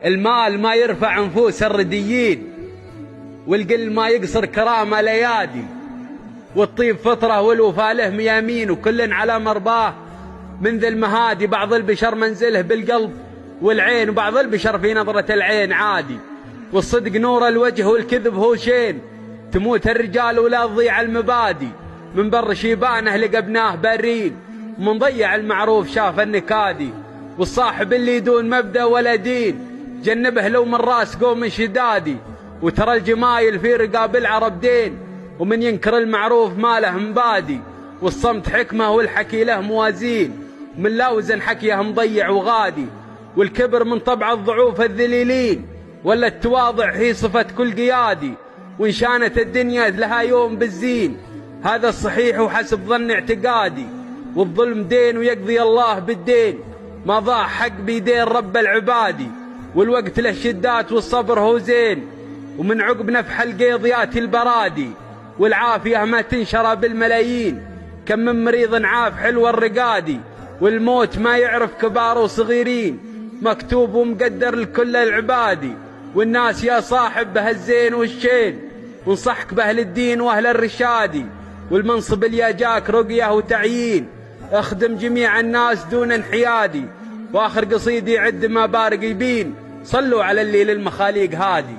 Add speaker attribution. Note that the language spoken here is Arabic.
Speaker 1: المال ما يرفع نفوس الرديين، والقل ما يقصر كرامة ليادي، والطيب فطرة والوفاء له ميامين، وكل على مرباه من ذي المهادي. بعض البشر منزله بالقلب والعين، وبعض البشر في نظرة العين عادي، والصدق نور الوجه والكذب هو شين، تموت الرجال ولا تضيع المبادي. من بر شيبانه لقبناه برين، ومن ضيع المعروف شاف النكادي، والصاحب اللي دون مبدأ ولا دين جنبه لو من راس قوم شدادي. وترى الجمايل في رقاب العرب دين، ومن ينكر المعروف ما له مبادي، والصمت حكمة والحكي له موازين، ومن لا وزن حكيه مضيع وغادي. والكبر من طبع الضعوف الذليلين، ولا التواضع هي صفة كل قيادي، وإن شانت الدنيا لها يوم بالزين، هذا الصحيح وحسب ظن اعتقادي. والظلم دين ويقضي الله بالدين، ما ضاع حق بيدين رب العبادي. والوقت له شدات والصبر هو زين، ومن عقب نفح القيض ياتي البرادي. والعافية ما تنشر بالملايين، كم من مريض عاف حلو الرقادي. والموت ما يعرف كبار وصغيرين، مكتوب ومقدر لكل العبادي. والناس يا صاحب به الزين والشين، ونصحك بأهل الدين وأهل الرشادي. والمنصب اللي جاك رقيه وتعيين، اخدم جميع الناس دون انحيادي. واخر قصيدي عد ما بارق يبين، صلوا على اللي للمخاليق هادي.